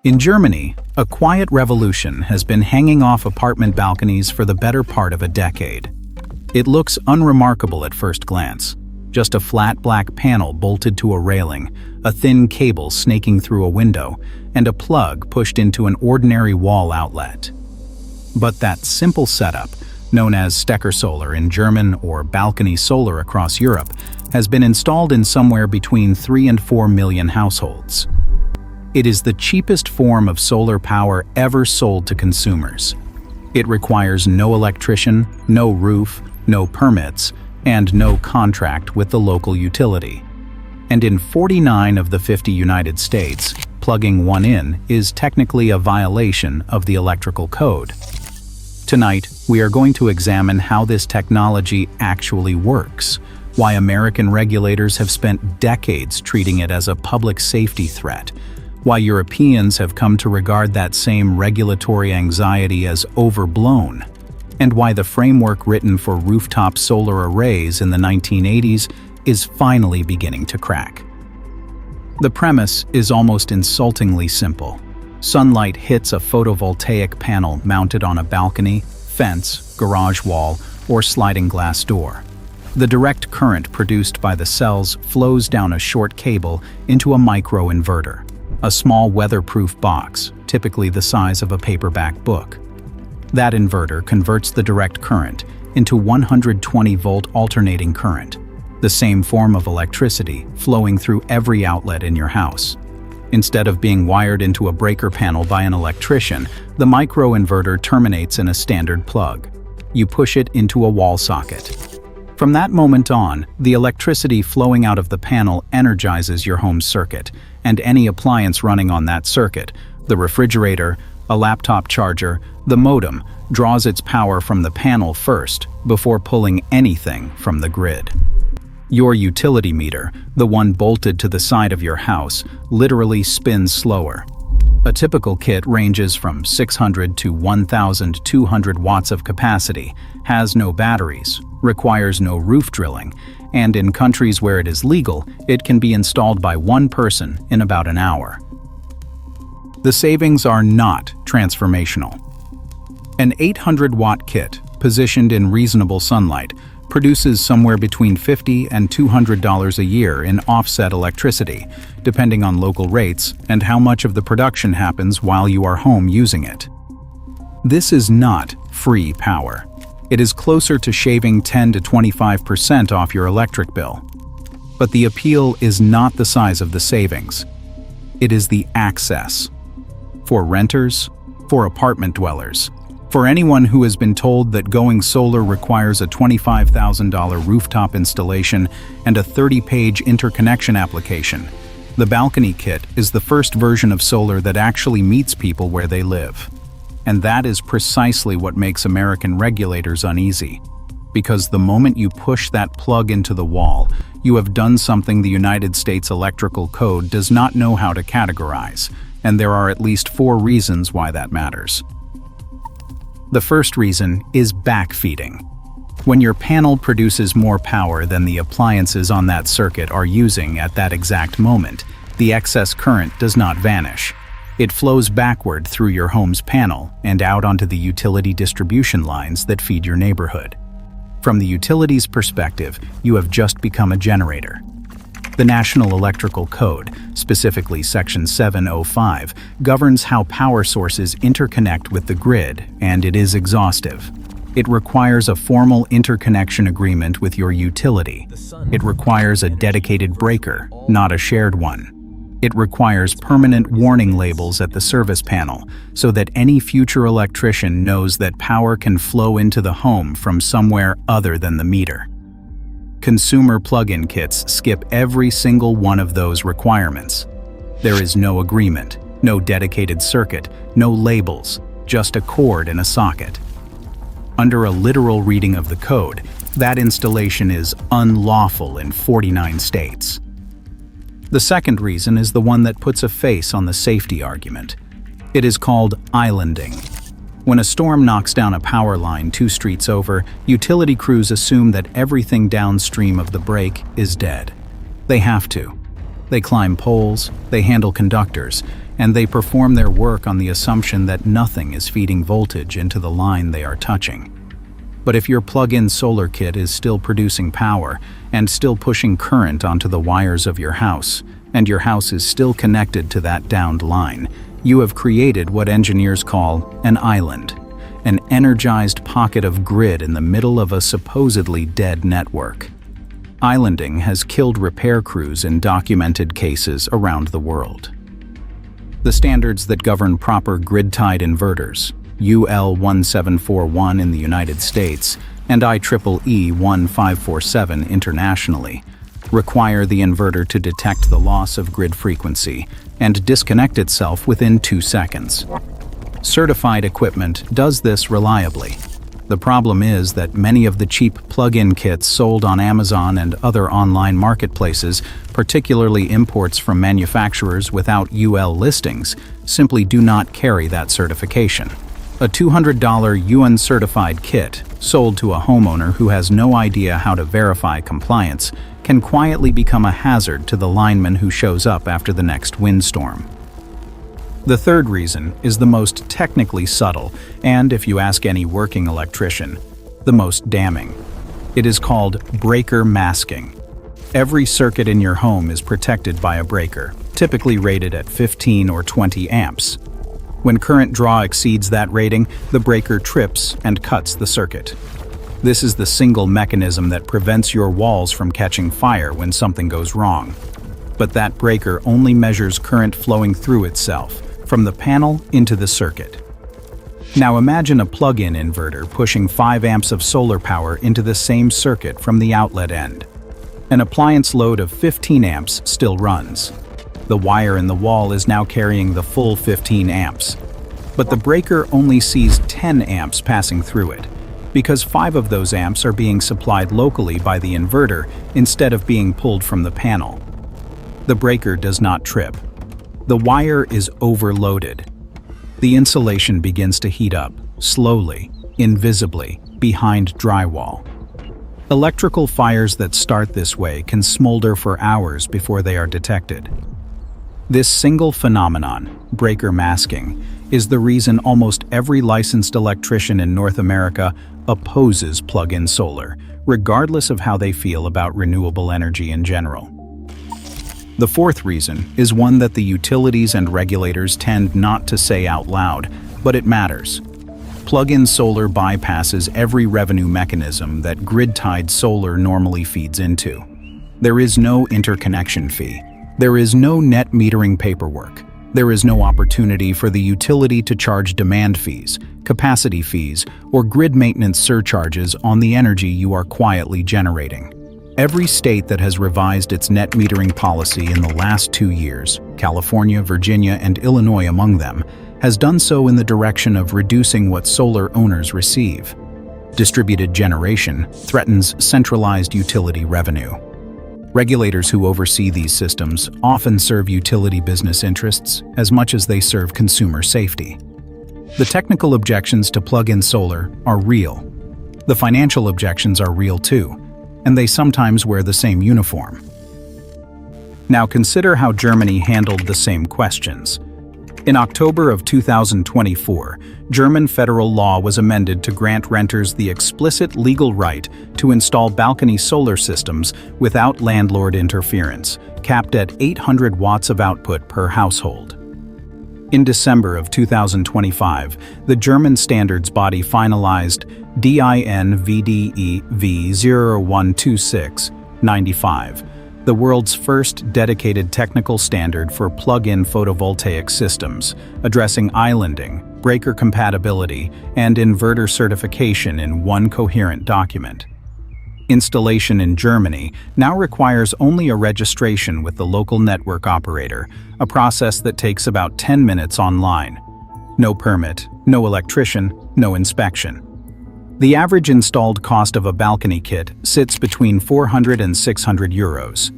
In Germany, a quiet revolution has been hanging off apartment balconies for the better part of a decade. It looks unremarkable at first glance. Just a flat black panel bolted to a railing, a thin cable snaking through a window, and a plug pushed into an ordinary wall outlet. But that simple setup, known as Stecker solar in German or balcony solar across Europe, has been installed in somewhere between 3 and 4 million households. It is the cheapest form of solar power ever sold to consumers. It requires no electrician, no roof, no permits, and no contract with the local utility. And in 49 of the 50 United States, plugging one in is technically a violation of the electrical code. Tonight, we are going to examine how this technology actually works, why American regulators have spent decades treating it as a public safety threat, why Europeans have come to regard that same regulatory anxiety as overblown, and why the framework written for rooftop solar arrays in the 1980s is finally beginning to crack. The premise is almost insultingly simple. Sunlight hits a photovoltaic panel mounted on a balcony, fence, garage wall, or sliding glass door. The direct current produced by the cells flows down a short cable into a microinverter, a small weatherproof box, typically the size of a paperback book. That inverter converts the direct current into 120-volt alternating current, the same form of electricity flowing through every outlet in your house. Instead of being wired into a breaker panel by an electrician, the microinverter terminates in a standard plug. You push it into a wall socket. From that moment on, the electricity flowing out of the panel energizes your home circuit, and any appliance running on that circuit, the refrigerator, a laptop charger, the modem, draws its power from the panel first before pulling anything from the grid. Your utility meter, the one bolted to the side of your house, literally spins slower. A typical kit ranges from 600 to 1,200 watts of capacity, has no batteries, requires no roof drilling, and in countries where it is legal, it can be installed by one person in about an hour. The savings are not transformational. An 800-watt kit, positioned in reasonable sunlight, produces somewhere between $50 and $200 a year in offset electricity, depending on local rates and how much of the production happens while you are home using it. This is not free power. It is closer to shaving 10 to 25% off your electric bill. But the appeal is not the size of the savings. It is the access. For renters, for apartment dwellers, for anyone who has been told that going solar requires a $25,000 rooftop installation and a 30-page interconnection application, the balcony kit is the first version of solar that actually meets people where they live. And that is precisely what makes American regulators uneasy. Because the moment you push that plug into the wall, you have done something the United States Electrical Code does not know how to categorize, and there are at least 4 reasons why that matters. The first reason is backfeeding. When your panel produces more power than the appliances on that circuit are using at that exact moment, the excess current does not vanish. It flows backward through your home's panel and out onto the utility distribution lines that feed your neighborhood. From the utility's perspective, you have just become a generator. The National Electrical Code, specifically Section 705, governs how power sources interconnect with the grid, and it is exhaustive. It requires a formal interconnection agreement with your utility. It requires a dedicated breaker, not a shared one. It requires permanent warning labels at the service panel so that any future electrician knows that power can flow into the home from somewhere other than the meter. Consumer plug-in kits skip every single one of those requirements. There is no agreement, no dedicated circuit, no labels, just a cord and a socket. Under a literal reading of the code, that installation is unlawful in 49 states. The second reason is the one that puts a face on the safety argument. It is called islanding. When a storm knocks down a power line 2 streets over, utility crews assume that everything downstream of the break is dead. They have to. They climb poles, they handle conductors, and they perform their work on the assumption that nothing is feeding voltage into the line they are touching. But if your plug-in solar kit is still producing power and still pushing current onto the wires of your house, and your house is still connected to that downed line, you have created what engineers call an island, an energized pocket of grid in the middle of a supposedly dead network. Islanding has killed repair crews in documented cases around the world. The standards that govern proper grid-tied inverters, UL 1741 in the United States and IEEE 1547 internationally, require the inverter to detect the loss of grid frequency and disconnect itself within 2 seconds. Certified equipment does this reliably. The problem is that many of the cheap plug-in kits sold on Amazon and other online marketplaces, particularly imports from manufacturers without UL listings, simply do not carry that certification. A $200 UN-certified kit, sold to a homeowner who has no idea how to verify compliance, can quietly become a hazard to the lineman who shows up after the next windstorm. The third reason is the most technically subtle and, if you ask any working electrician, the most damning. It is called breaker masking. Every circuit in your home is protected by a breaker, typically rated at 15 or 20 amps. When current draw exceeds that rating, the breaker trips and cuts the circuit. This is the single mechanism that prevents your walls from catching fire when something goes wrong. But that breaker only measures current flowing through itself, from the panel into the circuit. Now imagine a plug-in inverter pushing 5 amps of solar power into the same circuit from the outlet end. An appliance load of 15 amps still runs. The wire in the wall is now carrying the full 15 amps. But the breaker only sees 10 amps passing through it, because 5 of those amps are being supplied locally by the inverter instead of being pulled from the panel. The breaker does not trip. The wire is overloaded. The insulation begins to heat up, slowly, invisibly, behind drywall. Electrical fires that start this way can smolder for hours before they are detected. This single phenomenon, breaker masking, is the reason almost every licensed electrician in North America opposes plug-in solar, regardless of how they feel about renewable energy in general. The fourth reason is one that the utilities and regulators tend not to say out loud, but it matters. Plug-in solar bypasses every revenue mechanism that grid-tied solar normally feeds into. There is no interconnection fee. There is no net metering paperwork. There is no opportunity for the utility to charge demand fees, capacity fees, or grid maintenance surcharges on the energy you are quietly generating. Every state that has revised its net metering policy in the last 2 years, California, Virginia, and Illinois among them, has done so in the direction of reducing what solar owners receive. Distributed generation threatens centralized utility revenue. Regulators who oversee these systems often serve utility business interests as much as they serve consumer safety. The technical objections to plug-in solar are real. The financial objections are real too, and they sometimes wear the same uniform. Now consider how Germany handled the same questions. In October of 2024, German federal law was amended to grant renters the explicit legal right to install balcony solar systems without landlord interference, capped at 800 watts of output per household. In December of 2025, the German standards body finalized DIN VDE V0126-95, the world's first dedicated technical standard for plug-in photovoltaic systems, addressing islanding, breaker compatibility, and inverter certification in one coherent document. Installation in Germany now requires only a registration with the local network operator, a process that takes about 10 minutes online. No permit, no electrician, no inspection. The average installed cost of a balcony kit sits between 400 and 600 euros.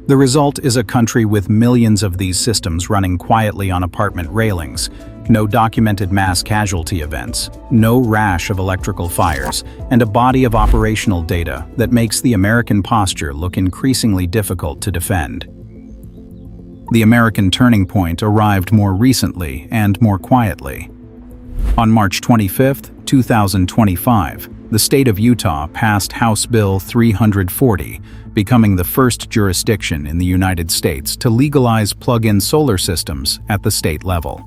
The result is a country with millions of these systems running quietly on apartment railings, no documented mass casualty events, no rash of electrical fires, and a body of operational data that makes the American posture look increasingly difficult to defend. The American turning point arrived more recently and more quietly. On March 25, 2025, the state of Utah passed House Bill 340, becoming the first jurisdiction in the United States to legalize plug-in solar systems at the state level.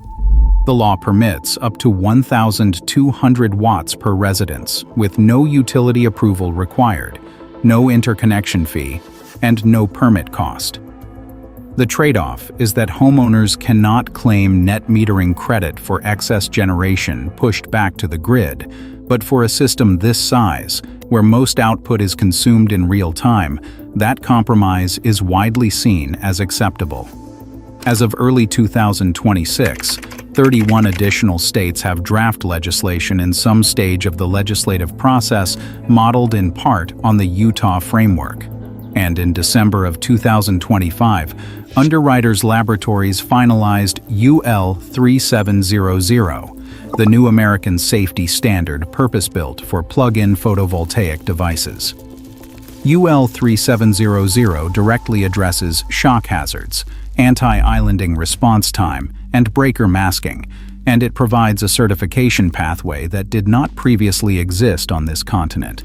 The law permits up to 1,200 watts per residence, with no utility approval required, no interconnection fee, and no permit cost. The trade-off is that homeowners cannot claim net metering credit for excess generation pushed back to the grid, but for a system this size, where most output is consumed in real time, that compromise is widely seen as acceptable. As of early 2026, 31 additional states have draft legislation in some stage of the legislative process modeled in part on the Utah framework. And in December of 2025, Underwriters Laboratories finalized UL 3700, the new American safety standard purpose-built for plug-in photovoltaic devices. UL 3700 directly addresses shock hazards, anti-islanding response time, and breaker masking, and it provides a certification pathway that did not previously exist on this continent.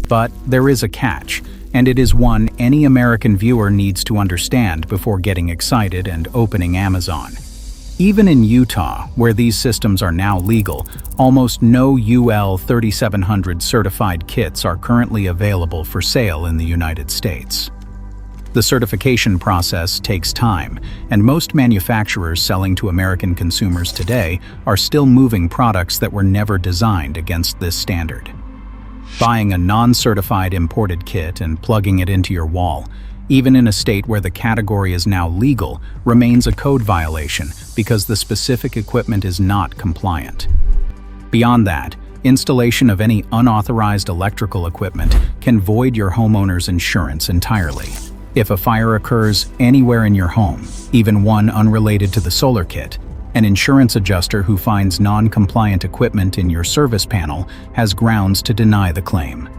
But there is a catch, and it is one any American viewer needs to understand before getting excited and opening Amazon. Even in Utah, where these systems are now legal, almost no UL 3700 certified kits are currently available for sale in the United States. The certification process takes time, and most manufacturers selling to American consumers today are still moving products that were never designed against this standard. Buying a non-certified imported kit and plugging it into your wall, even in a state where the category is now legal, remains a code violation because the specific equipment is not compliant. Beyond that, installation of any unauthorized electrical equipment can void your homeowner's insurance entirely. If a fire occurs anywhere in your home, even one unrelated to the solar kit, an insurance adjuster who finds non-compliant equipment in your service panel has grounds to deny the claim.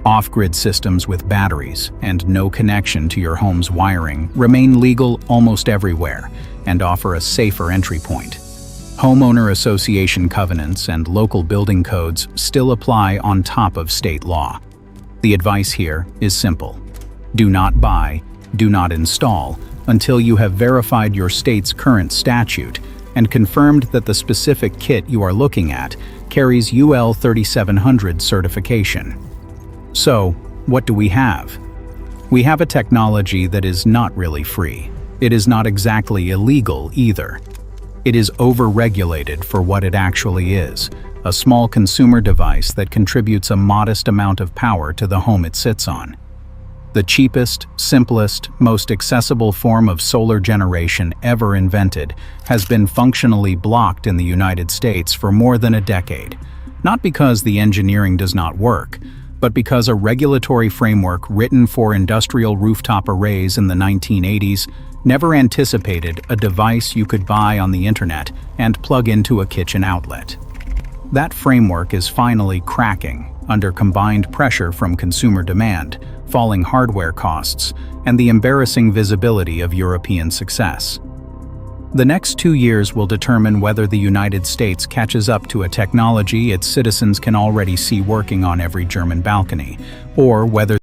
Off-grid systems with batteries and no connection to your home's wiring remain legal almost everywhere and offer a safer entry point. Homeowner association covenants and local building codes still apply on top of state law. The advice here is simple. Do not buy, do not install, until you have verified your state's current statute and confirmed that the specific kit you are looking at carries UL 3700 certification. So, what do we have? We have a technology that is not really free. It is not exactly illegal either. It is over-regulated for what it actually is, a small consumer device that contributes a modest amount of power to the home it sits on. The cheapest, simplest, most accessible form of solar generation ever invented has been functionally blocked in the United States for more than a decade, not because the engineering does not work, but because a regulatory framework written for industrial rooftop arrays in the 1980s never anticipated a device you could buy on the internet and plug into a kitchen outlet. That framework is finally cracking under combined pressure from consumer demand, falling hardware costs, and the embarrassing visibility of European success. The next 2 years will determine whether the United States catches up to a technology its citizens can already see working on every German balcony, or whether